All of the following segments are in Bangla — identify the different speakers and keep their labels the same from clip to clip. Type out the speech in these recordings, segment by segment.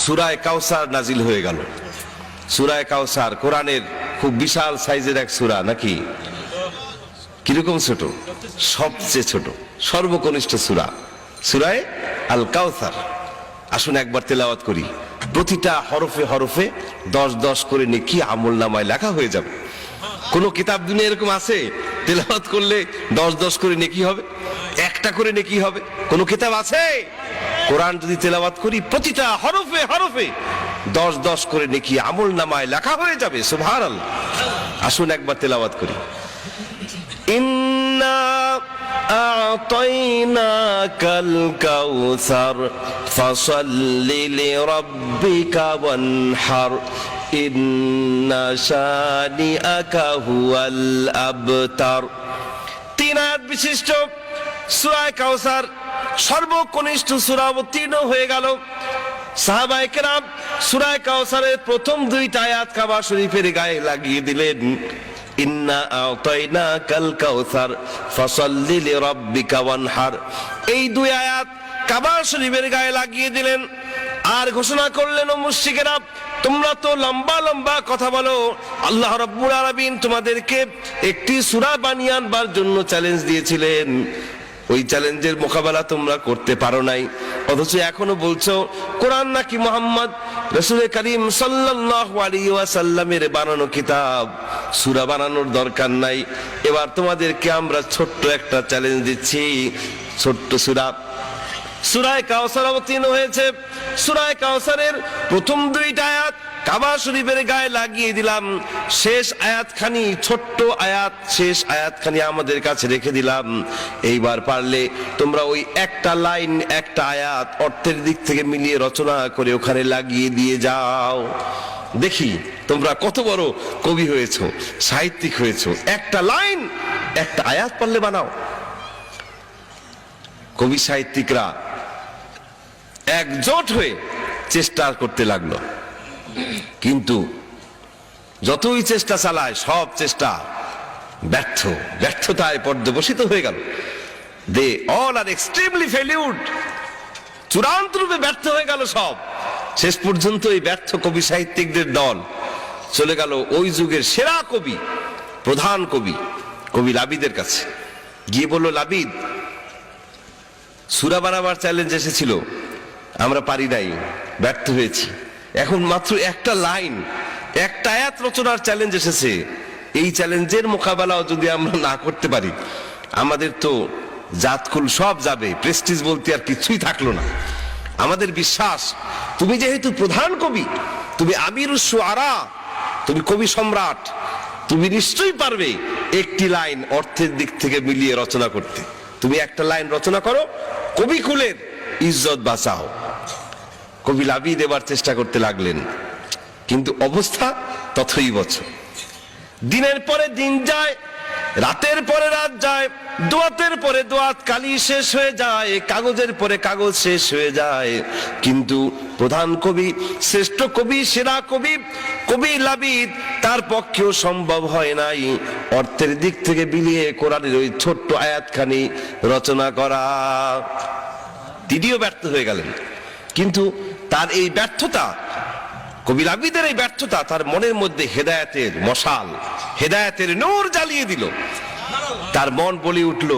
Speaker 1: সূরা কাউসার নাজিল হয়ে গেল। সূরা কাউসার কোরআনের খুব বিশাল সাইজের এক সূরা, নাকি? কিরকম ছোট? সবচেয়ে ছোট, সর্বকনিষ্ঠ সূরা, সূরা আল কাউসার। আসুন একবার তেলাওয়াত করি। প্রতিটা হরফে হরফে 10-10 করে নেকি আমলনামায় লেখা হয়ে যাবে। কোন কিতাব দুনিয়া এরকম আছে তেলাওয়াত করলে 10-10 করে নেকি হবে, একটা করে নেকি হবে? কোন কিতাব আছে? কোরআন যদি তেলাওয়াত করি প্রতিটা হরফে হরফে 10-10 করে নেকি আমলনামায় লেখা হয়ে যাবে। সুবহানাল্লাহ। আসুন একবার তেলাওয়াত করি। ইন্না আ'তাইনাকাল কাউসার ফাসাল্লি লিরাব্বিকা ওয়ানহার ইন্না শানিআকা হুয়াল আবতার। 3 আয়াত বিশিষ্ট সূরা কাউসার, সর্বকনিষ্ঠ সূরা অবতীর্ণ হয়ে গেল। সাহাবায়ে কেরাম সূরা কাউসারের প্রথম 2টা আয়াত কাবা শরীফের গায়ে লাগিয়ে দিলেন। ইন্না আ'তাইনাকাল কাউসার ফাসাল্লি লিরাব্বিকা ওয়ানহার, এই 2 আয়াত কাবা শরীফের গায়ে লাগিয়ে দিলেন। আর ঘোষণা করলেন, ও মুশরিকেরা, তোমরা তো লম্বা লম্বা কথা বলো, আল্লাহ রাব্বুল আলামিন তোমাদেরকে একটি সূরা বানিয়ে আনবার জন্য চ্যালেঞ্জ দিয়েছিলেন, ওই চ্যালেঞ্জের মোকাবেলা তোমরা করতে পারো নাই, অথচ এখনো বলছো কোরআন নাকি মুহাম্মদ রাসূল করিম সাল্লাল্লাহু আলাইহি ওয়াসাল্লামের বানানো কিতাব, সূরা বানানোর দরকার নাই। এবার তোমাদেরকে আমরা ছোট্ট একটা চ্যালেঞ্জ দিচ্ছি। ছোট্ট সূরা কাউসার অবতীর্ণ হয়েছে। সূরা কাউসারের প্রথম 2টা আয়াত কাবা শরীফের গায়ে লাগিয়ে দিলাম। শেষ আয়াতখানি, ছোট্ট আয়াত, শেষ আয়াতখানি আমাদের কাছে রেখে দিলাম। এইবার পারলে তোমরা ওই একটা লাইন, একটা আয়াত অর্থের দিক থেকে মিলিয়ে রচনা করে ওখানে লাগিয়ে দিয়ে যাও। দেখি তোমরা কত বড় কবি হয়েছো, সাহিত্যিক হয়েছো। একটা লাইন, একটা আয়াত পারলে বানাও। কবি সাহিত্যিকরা একজোট হয়ে চেষ্টা করতে লাগলো, কিন্তু যতই চেষ্টা চালায় সব চেষ্টা ব্যর্থতায় পর্যবসিত হয়ে গেল। দে অল আর এক্সট্রিমলি ফেলিউরড, চূড়ান্ত রূপে ব্যর্থ হয়ে গেল সব। শেষ পর্যন্ত এই ব্যর্থ কবি সাহিত্যিকদের দল চলে গেল ওই যুগের সেরা কবি, প্রধান কবি লাবিদের কাছে। গিয়ে বলল, লাবিদ, সূরা বানাবার চ্যালেঞ্জ এসেছিল, আমরা পারি নাই, ব্যর্থ হয়েছি। এখন মাত্র একটা লাইন, একটা আয়াত রচনার চ্যালেঞ্জ এসেছে। এই চ্যালেঞ্জের মোকাবেলাও যদি আমরা না করতে পারি, আমাদের তো জাতকুল সব যাবে, প্রেস্টিজ বলতে আর কিছুই থাকলো না। আমাদের বিশ্বাস, তুমি যেহেতু প্রধান কবি, তুমি আমিরুশ শুআরা, তুমি কবি সম্রাট, তুমি নিশ্চয়ই পারবে একটি লাইন অর্থের দিক থেকে মিলিয়ে রচনা করতে। তুমি একটা লাইন রচনা করো, কবি কুলের ইজ্জত বাঁচাও। কবি লাবিদ দেবার চেষ্টা করতে লাগলেন, কিন্তু অবস্থা তথই বছর। দিনের পরে দিন যায়, রাতের পরে রাত যায়, দোয়াতের পরে দোয়াত, কালি শেষ হয়ে যায়, কাগজের পরে কাগজ শেষ হয়ে যায়, কিন্তু প্রধান কবি, শ্রেষ্ঠ কবি, সেরা কবি লাবিদ, তার পক্ষেও সম্ভব হয় নাই অর্থের দিক থেকে বিলিয়ে কোরআনের ওই ছোট্ট আয়াতখানি রচনা করা। তিনিও ব্যর্থ হয়ে গেলেন। কিন্তু তার এই ব্যর্থতা, কবি লাবিদের এই ব্যর্থতা তার মনের মধ্যে হেদায়েতের মশাল, হেদায়েতের নূর জ্বালিয়ে দিল। তার মন বলে উঠল,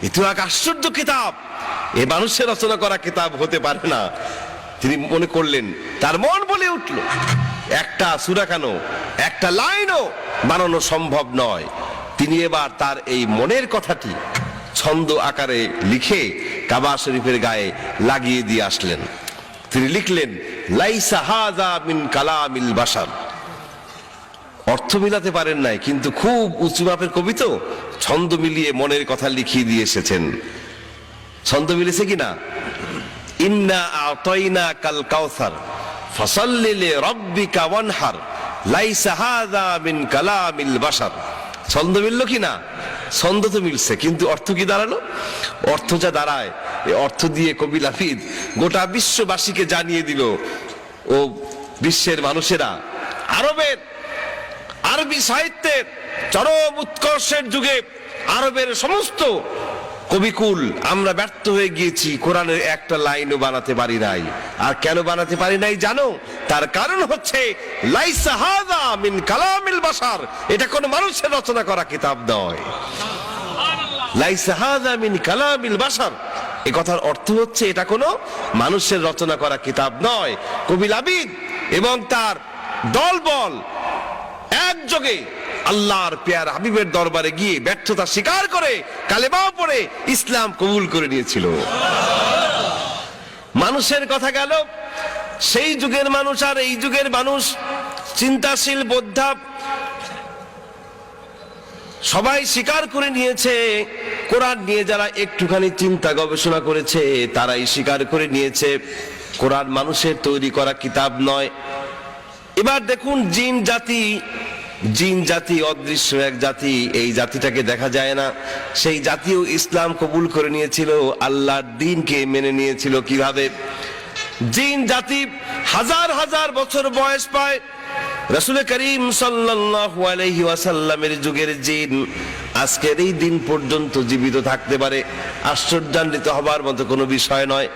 Speaker 1: এ তো এক আশ্চর্য কিতাব, এ মানুষের রচনা করা কিতাব হতে পারে না। তিনি মনে করলেন, তার মন বলে উঠল, একটা সূরা কেন, একটা লাইনও বানানো সম্ভব নয়। তিনি এবার তার এই মনের কথাটি ছন্দ আকারে লিখে কাবা শরীফের গায়ে লাগিয়ে দিয়ে আসলেন। তিনি লিখলেন, লাইসা হাযা মিন কালামিল বাশার। অর্থ মিলাতে পারেন নাই, কিন্তু খুব উঁচু মাপের কবি তো, ছন্দ মিলিয়ে মনের কথা লিখিয়ে দিয়ে এসেছেন। ছন্দ মিলেছে কিনা? ইন্না আ'তাইনাকাল কাউসার ফাসাল্লি লিরাব্বিকা ওয়ানহার লাইসা হাযা মিন কালামিল বাশার। ছন্দ মিলল কিনা? ছন্দ তো মিলছে, কিন্তু অর্থ কি দাঁড়ালো? অর্থ যা দাঁড়ায়, এই অর্থ দিয়ে কবি লাবিদ গোটা বিশ্ববাসীকে জানিয়ে দিল, ও বিশ্বের মানুষেরা, আরবি সাহিত্যের চরম উৎকর্ষের যুগে আরবের সমস্ত কবিকুল আমরা ব্যর্থ হয়ে গিয়েছি, কোরআনের একটা লাইনও বানাতে পারি নাই। আর কেন বানাতে পারি নাই জানো? তার কারণ হচ্ছে লাইসা হাযা মিন কালামিল বাশার, এটা কোনো মানুষের রচনা করা কিতাব নয়। লাইসা হাযা মিন কালামিল বাশার, এই কথার অর্থ হচ্ছে এটা কোনো মানুষের রচনা করা কিতাব নয়। কবি লাবিদ এবং তার দলবল একযোগে আল্লাহর পেয়ার হাবিবের দরবারে গিয়ে ব্যর্থতা স্বীকার করে কালেমা পড়ে ইসলাম কবুল করে নিয়েছিল। মানুষের কথা গেল, সেই যুগের মানুষ আর এই যুগের মানুষ, চিন্তাশীল বোদ্ধা সবাই স্বীকার করে নিয়েছে। কোরআন নিয়ে যারা একটুখানি চিন্তা গবেষণা করেছে তারাই স্বীকার করে নিয়েছে কোরআন মানুষের তৈরি করা কিতাব নয়। এবার দেখুন জিন জাতি অদৃশ্য এক জাতি, এই জাতিটাকে দেখা যায় না, সেই জাতিও ইসলাম কবুল করে নিয়েছিল, আল্লাহর দ্বীনকে মেনে নিয়েছিল। কিভাবে? জিন জাতি হাজার হাজার বছর বয়স পায়। রাসূল করিম সাল্লাল্লাহু আলাইহি ওয়াসাল্লামের যুগের জিন আজকের এই দিন পর্যন্ত জীবিত থাকতে পারে, আশ্চর্যান্বিত হবার মতো কোনো বিষয় নয়।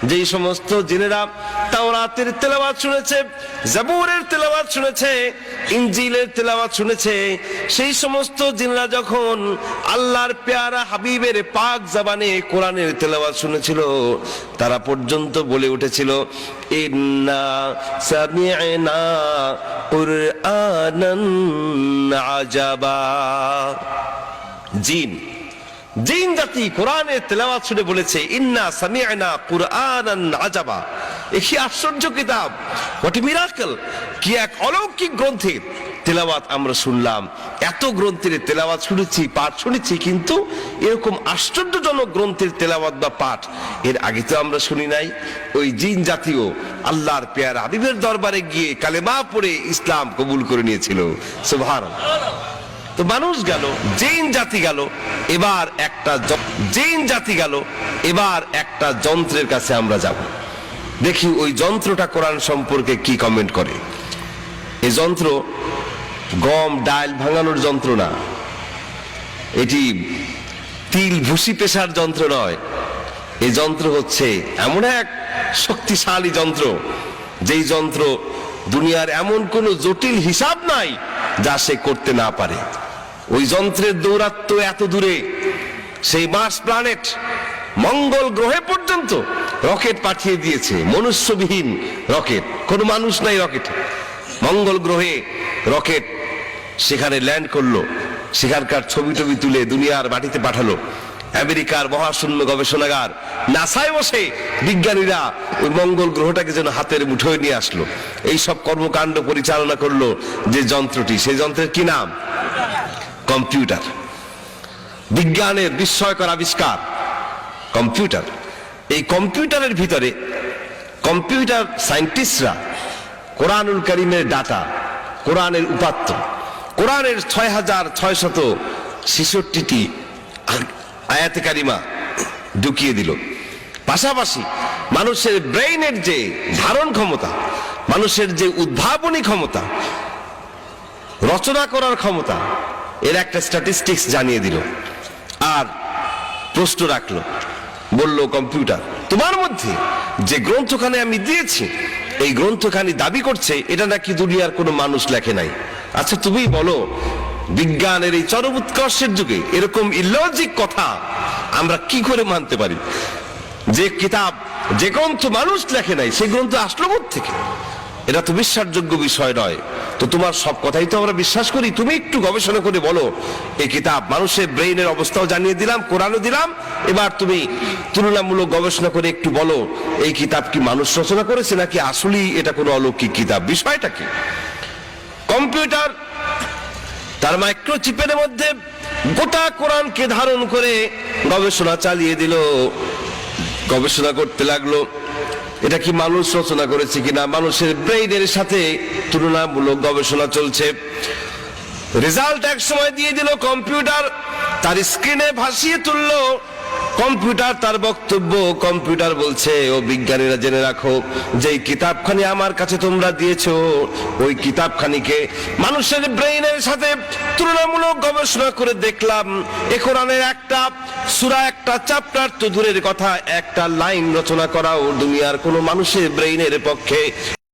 Speaker 1: যেই সমস্ত জিনেরা তাওরাতের তেলাওয়াত শুনেছে, জাবুরের তেলাওয়াত শুনেছে, ইনজিলের তেলাওয়াত শুনেছে, সেই সমস্ত জিনেরা যখন আল্লাহর পেয়ারা হাবিবের পাক জবানে কোরআনের তেলাওয়াত শুনেছিল, তারা পর্যন্ত বলে উঠেছিল ইন্না সামি'না কুরআনান আজাবা। জিন জাতি কোরআনের তেলাওয়াত শুনে বলেছে ইন্না সামি'না কুরআনান আজাবা, কি আশ্চর্য কিতাব, হোয়াট এ মিরাকল, কি এক অলৌকিক গ্রন্থের তেলাওয়াত আমরা শুনলাম। এত গ্রন্থের তেলাওয়াত শুনেছি, পাঠ শুনেছি, কিন্তু এরকম আশ্চর্যজনক গ্রন্থের তেলাওয়াত বা পাঠ এর আগে তো আমরা শুনি নাই। ওই জিন জাতীয় আল্লাহর পেয়ারা হাবিবের দরবারে গিয়ে কালেমা পড়ে ইসলাম কবুল করে নিয়েছিল। সুবহানাল্লাহ। তো মানুষ গেল, জিন জাতি গেল, এবার একটা যন্ত্রের কাছে আমরা যাব, দেখি ওই যন্ত্রটা কোরআন সম্পর্কে কি কমেন্ট করে। এই যন্ত্র গম ডাল ভাঙানোর যন্ত্র না, এটি তিল ভুসি পেশার যন্ত্র নয়। এই যন্ত্র হচ্ছে এমন এক শক্তিশালী যন্ত্র, যেই যন্ত্র দুনিয়ার এমন কোন জটিল হিসাব নাই যা সে করতে না পারে। ওই যন্ত্রের দৌরাত্ম্য এত দূরে, সেই মার্স প্ল্যানেট মঙ্গল গ্রহে পর্যন্ত রকেট পাঠিয়ে দিয়েছে, মনুষ্যবিহীন রকেট, কোনো মানুষ নাই রকেটে। মঙ্গল গ্রহে রকেট সেখানে ল্যান্ড করলো, সেখানকার ছবি টবি তুলে দুনিয়ার মাটিতে পাঠালো। আমেরিকার মহাশূন্য গবেষণাগার নাসায় বসে বিজ্ঞানীরা ওই মঙ্গল গ্রহটাকে যেন হাতের মুঠোয় নিয়ে আসলো। এই সব কর্মকাণ্ড পরিচালনা করলো যে যন্ত্রটি, সেই যন্ত্রের কি নাম? কম্পিউটার। বিজ্ঞানের বিস্ময়কর আবিষ্কার কম্পিউটার। এই কম্পিউটারের ভিতরে কম্পিউটার সায়েন্টিস্টরা কোরআনুল কারীমের ডাটা, কোরআনের উপাত্ত, কোরআনের 6666টি আয়াতে কারিমা ঢুকিয়ে দিল। পাশাপাশি মানুষের ব্রেইনের যে ধারণ ক্ষমতা, মানুষের যে উদ্ভাবনী ক্ষমতা, রচনা করার ক্ষমতা, এর একটা স্ট্যাটিস্টিক্স জানিয়ে দিল। আর প্রশ্ন রাখলো, বলল কম্পিউটার তোমার মধ্যে যে গ্রন্থখানি আমি দিয়েছি, এই গ্রন্থখানি দাবি করছে এটা নাকি দুনিয়ার কোনো মানুষ লেখে নাই। আচ্ছা তুমি বলো, বিজ্ঞানের এই চরম উৎকর্ষের যুগে এরকম ইলজিক কথা আমরা কি করে মানতে পারি? যে কিতাব, যে গ্রন্থ মানুষ লেখে নাই, সেই গ্রন্থ আসলো থেকে? এটা তো বিশ্বাসযোগ্য বিষয় নয়। তো তোমার সব কথাই তো আমরা বিশ্বাস করি, তুমি একটু গবেষণা করে বলো। এই কিতাব মানুষের ব্রেইনের অবস্থাও জানিয়ে দিলাম, কোরআনও দিলাম, এবার তুমি তুলনামূলক গবেষণা করে একটু বলো এই কিতাব কি মানুষ রচনা করেছে নাকি আসলেই এটা কোনো অলৌকিক কিতাব, বিষয়টা কি? কম্পিউটার তার মাইক্রোচিপের মধ্যে গোটা কোরআনকে ধারণ করে গবেষণা চালিয়ে দিল। গবেষণা করতে লাগলো এটা কি মানুষ রচনা করেছে কিনা, মানুষের ব্রেইনের সাথে তুলনামূলক গবেষণা চলছে। রেজাল্ট এক সময় দিয়ে দিল কম্পিউটার, তার স্ক্রিনে ভাসিয়ে তুললো কম্পিউটার তার বক্তব্য, কম্পিউটার বলছে, ও বিজ্ঞানীরা জেনে রাখো, যেই কিতাবখানি আমার কাছে তোমরা দিয়েছো ওই কিতাবখানিকে মানুষের ব্রেইনের সাথে তুলনামূলক গবেষণা করে দেখলাম এ কোরআনের একটা সূরা, একটা চ্যাপ্টার তো দূরের কথা, একটা লাইন রচনা করাও দুনিয়ার কোনো মানুষের ব্রেইনের পক্ষে